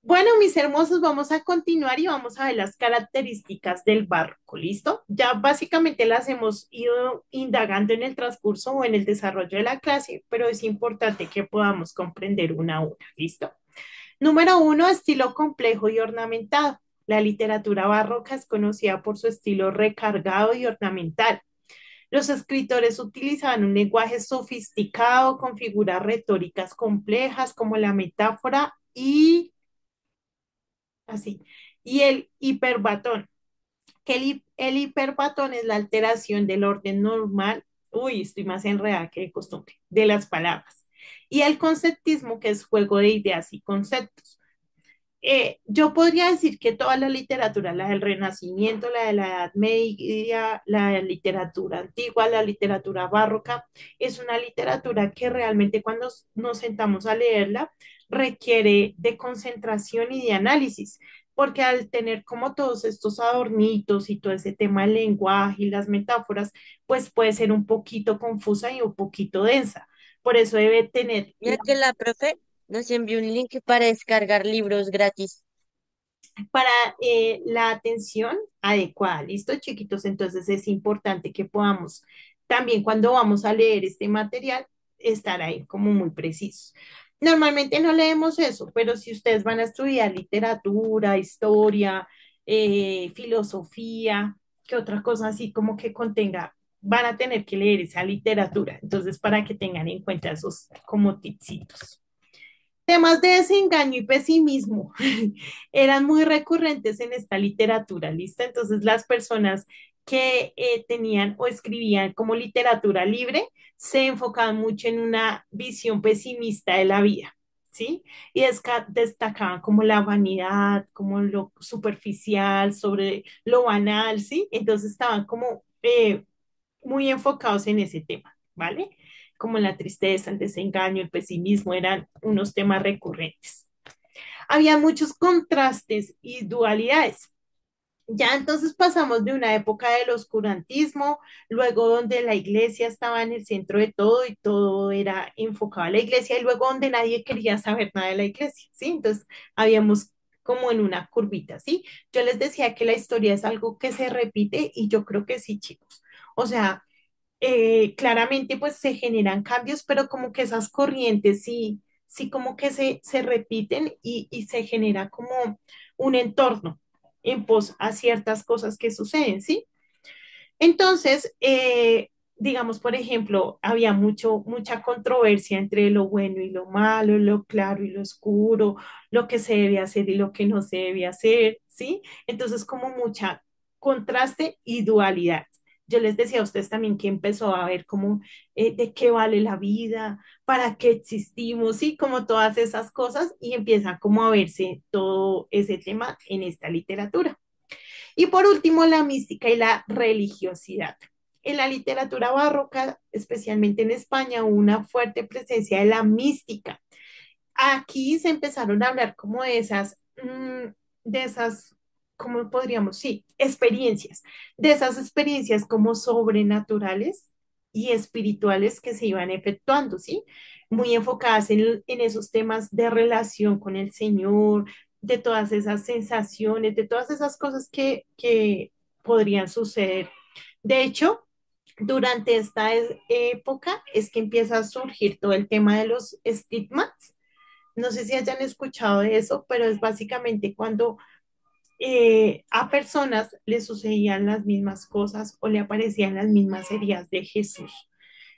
Bueno, mis hermosos, vamos a continuar y vamos a ver las características del barroco, ¿listo? Ya básicamente las hemos ido indagando en el transcurso o en el desarrollo de la clase, pero es importante que podamos comprender una a una, ¿listo? Número uno, estilo complejo y ornamentado. La literatura barroca es conocida por su estilo recargado y ornamental. Los escritores utilizaban un lenguaje sofisticado con figuras retóricas complejas como la metáfora y así. Y el hiperbatón, que el hiperbatón es la alteración del orden normal, uy, estoy más enredada que de costumbre, de las palabras. Y el conceptismo, que es juego de ideas y conceptos. Yo podría decir que toda la literatura, la del Renacimiento, la de la Edad Media, la literatura antigua, la literatura barroca, es una literatura que realmente cuando nos sentamos a leerla requiere de concentración y de análisis, porque al tener como todos estos adornitos y todo ese tema del lenguaje y las metáforas, pues puede ser un poquito confusa y un poquito densa. Por eso debe tener Mira que la profe nos envió un link para descargar libros gratis. para la atención adecuada. ¿Listo, chiquitos? Entonces es importante que podamos también cuando vamos a leer este material, estar ahí como muy precisos. Normalmente no leemos eso, pero si ustedes van a estudiar literatura, historia, filosofía, que otra cosa así como que contenga, van a tener que leer esa literatura. Entonces, para que tengan en cuenta esos como tipsitos. Temas de desengaño y pesimismo eran muy recurrentes en esta literatura, ¿lista? Entonces las personas que tenían o escribían como literatura libre se enfocaban mucho en una visión pesimista de la vida, ¿sí? Y destacaban como la vanidad, como lo superficial, sobre lo banal, ¿sí? Entonces estaban como muy enfocados en ese tema, ¿vale? Como la tristeza, el desengaño, el pesimismo eran unos temas recurrentes. Había muchos contrastes y dualidades. Ya entonces pasamos de una época del oscurantismo, luego donde la iglesia estaba en el centro de todo y todo era enfocado a la iglesia, y luego donde nadie quería saber nada de la iglesia, ¿sí? Entonces habíamos como en una curvita, ¿sí? Yo les decía que la historia es algo que se repite y yo creo que sí, chicos. O sea, claramente pues se generan cambios, pero como que esas corrientes sí, sí como que se repiten y se genera como un entorno en pos a ciertas cosas que suceden, ¿sí? Entonces, digamos, por ejemplo, había mucha controversia entre lo bueno y lo malo, lo claro y lo oscuro, lo que se debe hacer y lo que no se debe hacer, ¿sí? Entonces, como mucha contraste y dualidad. Yo les decía a ustedes también que empezó a ver como de qué vale la vida, para qué existimos, ¿sí? Como todas esas cosas y empieza como a verse todo ese tema en esta literatura. Y por último, la mística y la religiosidad. En la literatura barroca, especialmente en España, hubo una fuerte presencia de la mística. Aquí se empezaron a hablar como de esas, ¿cómo podríamos? Sí, experiencias, de esas experiencias como sobrenaturales y espirituales que se iban efectuando, ¿sí? Muy enfocadas en esos temas de relación con el Señor, de todas esas sensaciones, de todas esas cosas que podrían suceder. De hecho, durante esta época es que empieza a surgir todo el tema de los estigmas. No sé si hayan escuchado de eso, pero es básicamente cuando a personas le sucedían las mismas cosas o le aparecían las mismas heridas de Jesús.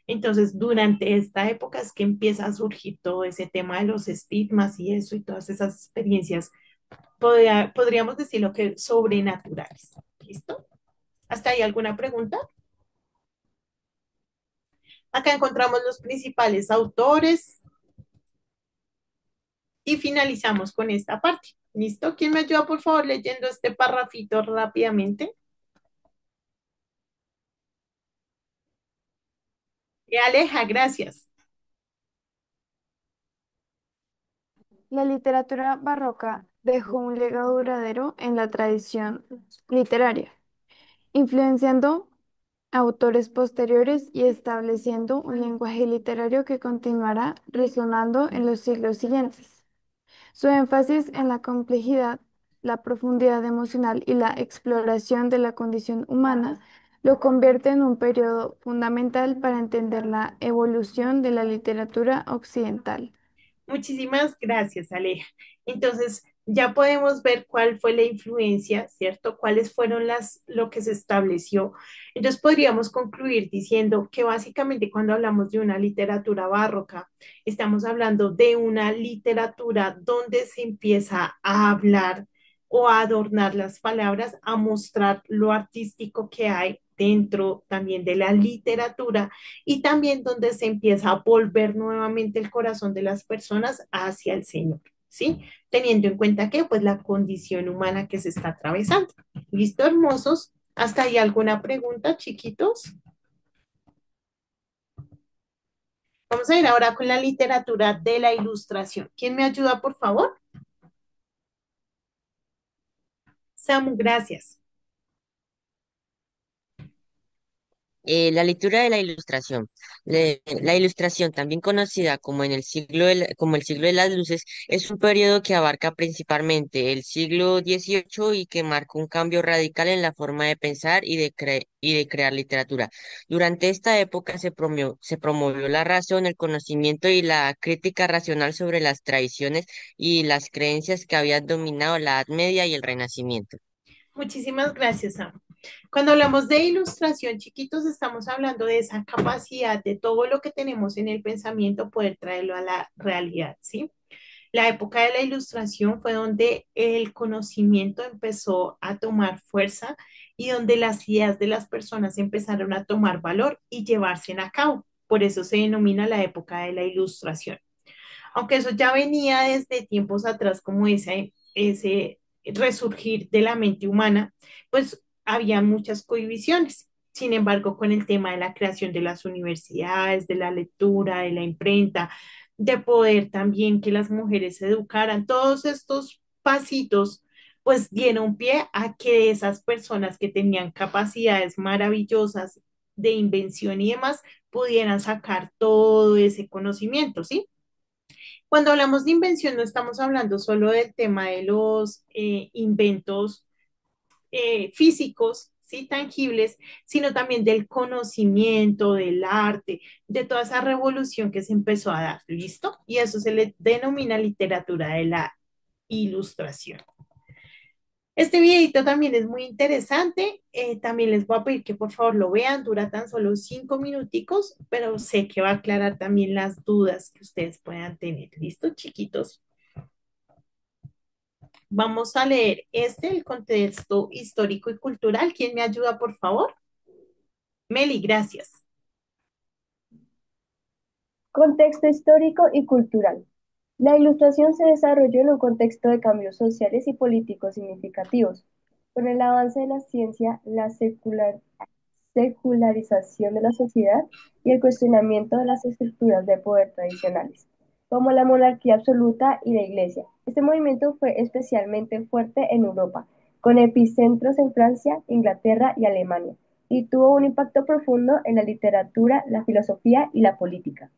Entonces, durante esta época es que empieza a surgir todo ese tema de los estigmas y eso y todas esas experiencias, podríamos decirlo que sobrenaturales. ¿Listo? ¿Hasta ahí alguna pregunta? Acá encontramos los principales autores y finalizamos con esta parte. ¿Listo? ¿Quién me ayuda, por favor, leyendo este parrafito rápidamente? Aleja, gracias. La literatura barroca dejó un legado duradero en la tradición literaria, influenciando a autores posteriores y estableciendo un lenguaje literario que continuará resonando en los siglos siguientes. Su énfasis en la complejidad, la profundidad emocional y la exploración de la condición humana lo convierte en un periodo fundamental para entender la evolución de la literatura occidental. Muchísimas gracias, Aleja. Entonces, ya podemos ver cuál fue la influencia, ¿cierto? Cuáles fueron lo que se estableció. Entonces, podríamos concluir diciendo que básicamente cuando hablamos de una literatura barroca, estamos hablando de una literatura donde se empieza a hablar o a adornar las palabras, a mostrar lo artístico que hay dentro también de la literatura y también donde se empieza a volver nuevamente el corazón de las personas hacia el Señor, ¿sí? Teniendo en cuenta que, pues, la condición humana que se está atravesando. ¿Listo, hermosos? ¿Hasta ahí alguna pregunta, chiquitos? Vamos a ir ahora con la literatura de la ilustración. ¿Quién me ayuda, por favor? Samu, gracias. La lectura de la ilustración. La ilustración, también conocida como como el siglo de las luces, es un periodo que abarca principalmente el siglo XVIII y que marcó un cambio radical en la forma de pensar y de crear literatura. Durante esta época se promovió la razón, el conocimiento y la crítica racional sobre las tradiciones y las creencias que habían dominado la Edad Media y el Renacimiento. Muchísimas gracias, Samu. Cuando hablamos de ilustración, chiquitos, estamos hablando de esa capacidad de todo lo que tenemos en el pensamiento poder traerlo a la realidad, ¿sí? La época de la ilustración fue donde el conocimiento empezó a tomar fuerza y donde las ideas de las personas empezaron a tomar valor y llevarse a cabo. Por eso se denomina la época de la ilustración. Aunque eso ya venía desde tiempos atrás, como ese resurgir de la mente humana, pues había muchas cohibiciones. Sin embargo, con el tema de la creación de las universidades, de la lectura, de la imprenta, de poder también que las mujeres se educaran, todos estos pasitos, pues dieron pie a que esas personas que tenían capacidades maravillosas de invención y demás pudieran sacar todo ese conocimiento, ¿sí? Cuando hablamos de invención, no estamos hablando solo del tema de los inventos físicos, ¿sí? Tangibles, sino también del conocimiento, del arte, de toda esa revolución que se empezó a dar, ¿listo? Y eso se le denomina literatura de la ilustración. Este videito también es muy interesante. También les voy a pedir que por favor lo vean. Dura tan solo 5 minuticos, pero sé que va a aclarar también las dudas que ustedes puedan tener. ¿Listo, chiquitos? Vamos a leer el contexto histórico y cultural. ¿Quién me ayuda, por favor? Meli, gracias. Contexto histórico y cultural. La Ilustración se desarrolló en un contexto de cambios sociales y políticos significativos. Con el avance de la ciencia, la secularización de la sociedad y el cuestionamiento de las estructuras de poder tradicionales, como la monarquía absoluta y la Iglesia. Este movimiento fue especialmente fuerte en Europa, con epicentros en Francia, Inglaterra y Alemania, y tuvo un impacto profundo en la literatura, la filosofía y la política.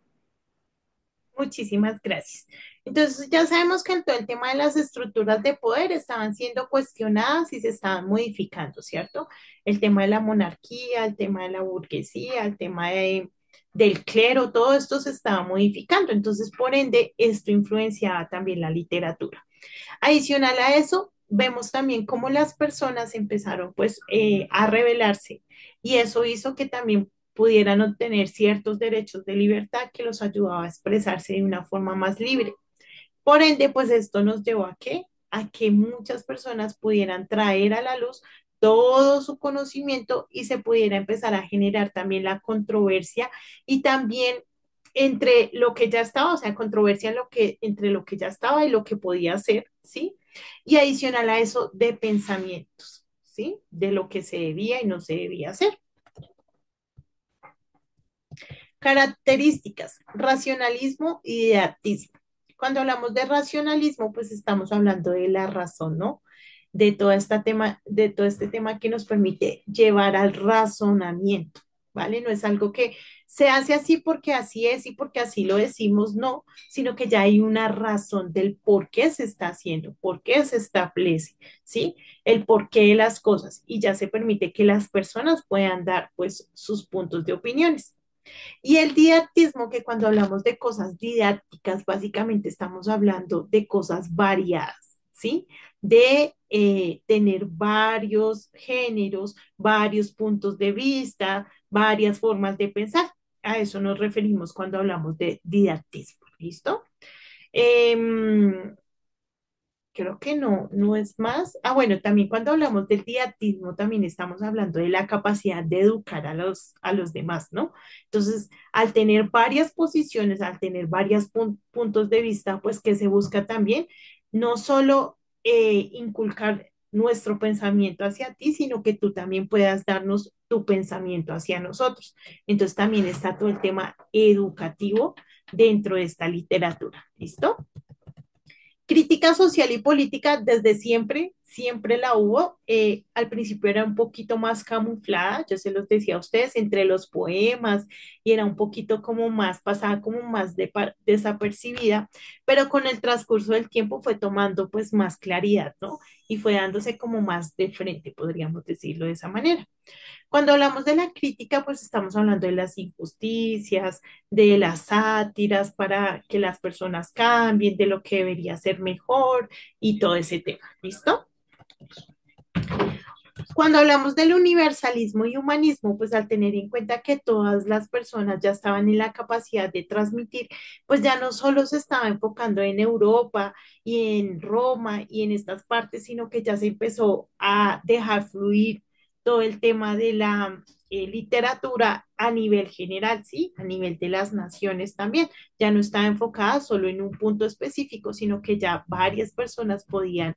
Muchísimas gracias. Entonces, ya sabemos que en todo el tema de las estructuras de poder estaban siendo cuestionadas y se estaban modificando, ¿cierto? El tema de la monarquía, el tema de la burguesía, el tema del clero, todo esto se estaba modificando. Entonces, por ende, esto influenciaba también la literatura. Adicional a eso, vemos también cómo las personas empezaron pues a rebelarse y eso hizo que también pudieran obtener ciertos derechos de libertad que los ayudaba a expresarse de una forma más libre. Por ende, pues esto nos llevó a qué? A que muchas personas pudieran traer a la luz todo su conocimiento y se pudiera empezar a generar también la controversia y también entre lo que ya estaba, o sea, controversia entre lo que ya estaba y lo que podía ser, ¿sí? Y adicional a eso, de pensamientos, ¿sí? De lo que se debía y no se debía hacer. Características, racionalismo y didactismo. Cuando hablamos de racionalismo, pues estamos hablando de la razón, ¿no? De todo este tema que nos permite llevar al razonamiento, ¿vale? No es algo que se hace así porque así es y porque así lo decimos, no, sino que ya hay una razón del por qué se está haciendo, por qué se establece, ¿sí? El porqué de las cosas y ya se permite que las personas puedan dar pues sus puntos de opiniones. Y el didactismo, que cuando hablamos de cosas didácticas, básicamente estamos hablando de cosas variadas, ¿sí? De tener varios géneros, varios puntos de vista, varias formas de pensar. A eso nos referimos cuando hablamos de didactismo, ¿listo? Em, Creo que no, no es más. Ah, bueno, también cuando hablamos del didactismo, también estamos hablando de la capacidad de educar a los demás, ¿no? Entonces, al tener varias posiciones, al tener varios puntos de vista, pues que se busca también no solo inculcar nuestro pensamiento hacia ti, sino que tú también puedas darnos tu pensamiento hacia nosotros. Entonces, también está todo el tema educativo dentro de esta literatura, ¿listo? Crítica social y política desde siempre, siempre la hubo. Al principio era un poquito más camuflada, yo se los decía a ustedes, entre los poemas y era un poquito como más, pasada como más desapercibida, pero con el transcurso del tiempo fue tomando pues más claridad, ¿no? Y fue dándose como más de frente, podríamos decirlo de esa manera. Cuando hablamos de la crítica, pues estamos hablando de las injusticias, de las sátiras para que las personas cambien, de lo que debería ser mejor y todo ese tema. ¿Listo? Cuando hablamos del universalismo y humanismo, pues al tener en cuenta que todas las personas ya estaban en la capacidad de transmitir, pues ya no solo se estaba enfocando en Europa y en Roma y en estas partes, sino que ya se empezó a dejar fluir todo el tema de la literatura a nivel general, ¿sí? A nivel de las naciones también. Ya no estaba enfocada solo en un punto específico, sino que ya varias personas podían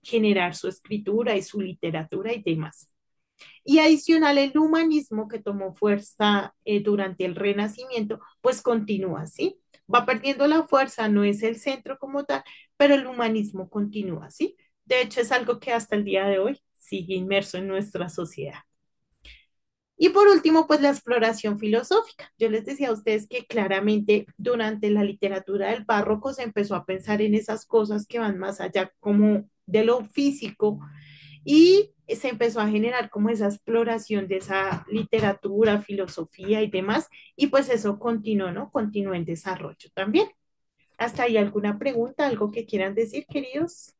generar su escritura y su literatura y demás. Y adicional, el humanismo que tomó fuerza durante el Renacimiento, pues continúa, ¿sí? Va perdiendo la fuerza, no es el centro como tal, pero el humanismo continúa, ¿sí? De hecho, es algo que hasta el día de hoy sigue inmerso en nuestra sociedad. Y por último, pues la exploración filosófica. Yo les decía a ustedes que claramente durante la literatura del barroco se empezó a pensar en esas cosas que van más allá como de lo físico y se empezó a generar como esa exploración de esa literatura, filosofía y demás, y pues eso continuó, ¿no? Continuó en desarrollo también. ¿Hasta ahí alguna pregunta, algo que quieran decir, queridos?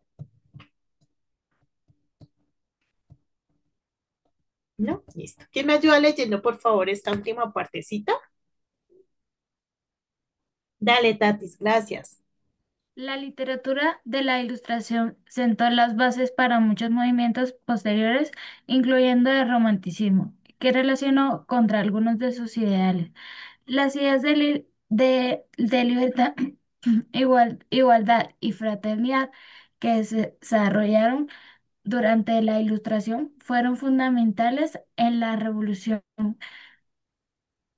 ¿No? Listo. ¿Quién me ayuda leyendo, por favor, esta última partecita? Dale, Tatis, gracias. La literatura de la Ilustración sentó las bases para muchos movimientos posteriores, incluyendo el romanticismo, que relacionó contra algunos de sus ideales. Las ideas de libertad, igualdad y fraternidad que se desarrollaron durante la Ilustración fueron fundamentales en la Revolución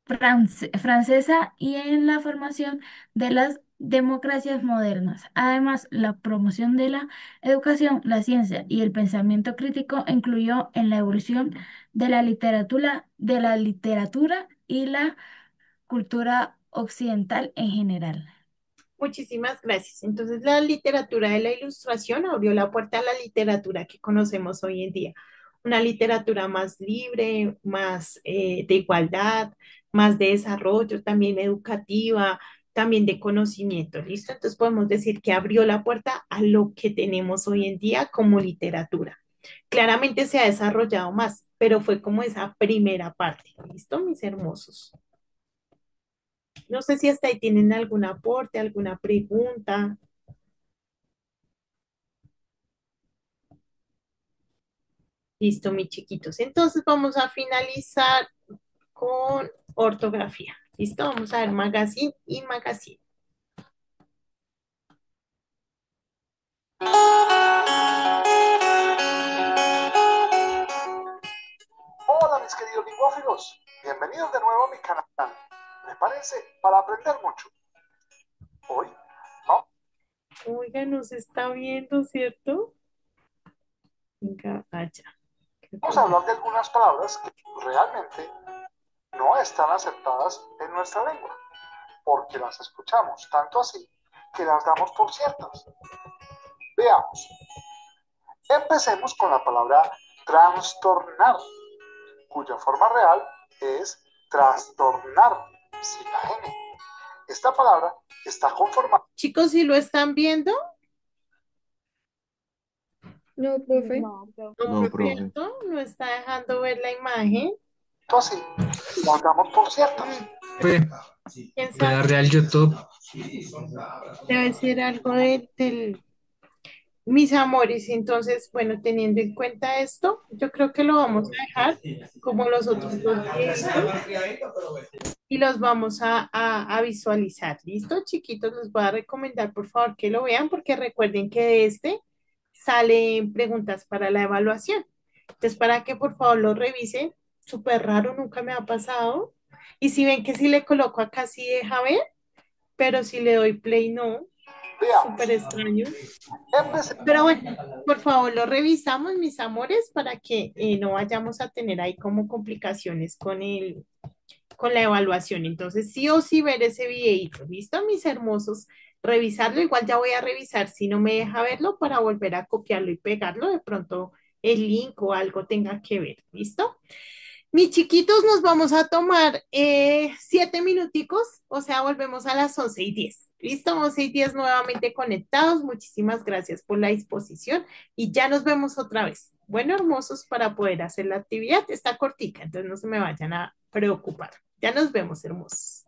francesa y en la formación de las democracias modernas. Además, la promoción de la educación, la ciencia y el pensamiento crítico incluyó en la evolución de la literatura y la cultura occidental en general. Muchísimas gracias. Entonces, la literatura de la ilustración abrió la puerta a la literatura que conocemos hoy en día. Una literatura más libre, más de igualdad, más de desarrollo, también educativa, también de conocimiento. ¿Listo? Entonces, podemos decir que abrió la puerta a lo que tenemos hoy en día como literatura. Claramente se ha desarrollado más, pero fue como esa primera parte. ¿Listo, mis hermosos? No sé si hasta ahí tienen algún aporte, alguna pregunta. Listo, mis chiquitos. Entonces vamos a finalizar con ortografía. ¿Listo? Vamos a ver magazine y magazine. Hola mis queridos lingüófilos, bienvenidos de nuevo a mi canal. Prepárense para aprender mucho. Hoy Oiga, nos está viendo, ¿cierto? Venga, allá. vamos a hablar de algunas palabras que realmente no están aceptadas en nuestra lengua, porque las escuchamos tanto así que las damos por ciertas. Veamos. Empecemos con la palabra trastornar, cuya forma real es trastornar, sin la N. Esta palabra está conformada. Chicos, si lo están viendo, No, profe. No, No, profe. ¿cierto? No está dejando ver la imagen. Así, las damos por ciertas. ¿Quién Voy sabe? a darle al YouTube. Debe ser algo del... Mis amores, entonces, bueno, teniendo en cuenta esto, yo creo que lo vamos a dejar como los otros dos videitos y los vamos a visualizar. ¿Listo, chiquitos? Les voy a recomendar, por favor, que lo vean porque recuerden que de este salen preguntas para la evaluación. Entonces, para que por favor lo revisen, súper raro, nunca me ha pasado. Y si ven que si le coloco acá sí deja ver, pero si le doy play no, Veamos. súper extraño. Empecemos. Pero bueno, por favor, lo revisamos, mis amores, para que no vayamos a tener ahí como complicaciones con la evaluación. Entonces, sí o sí ver ese videito, ¿listo, mis hermosos? Revisarlo, igual ya voy a revisar si no me deja verlo para volver a copiarlo y pegarlo. De pronto el link o algo tenga que ver, ¿listo? Mis chiquitos, nos vamos a tomar 7 minuticos, o sea, volvemos a las 11:10. Listo, 11:10 nuevamente conectados. Muchísimas gracias por la disposición y ya nos vemos otra vez. Bueno, hermosos, para poder hacer la actividad. Está cortica, entonces no se me vayan a preocupar. Ya nos vemos, hermosos.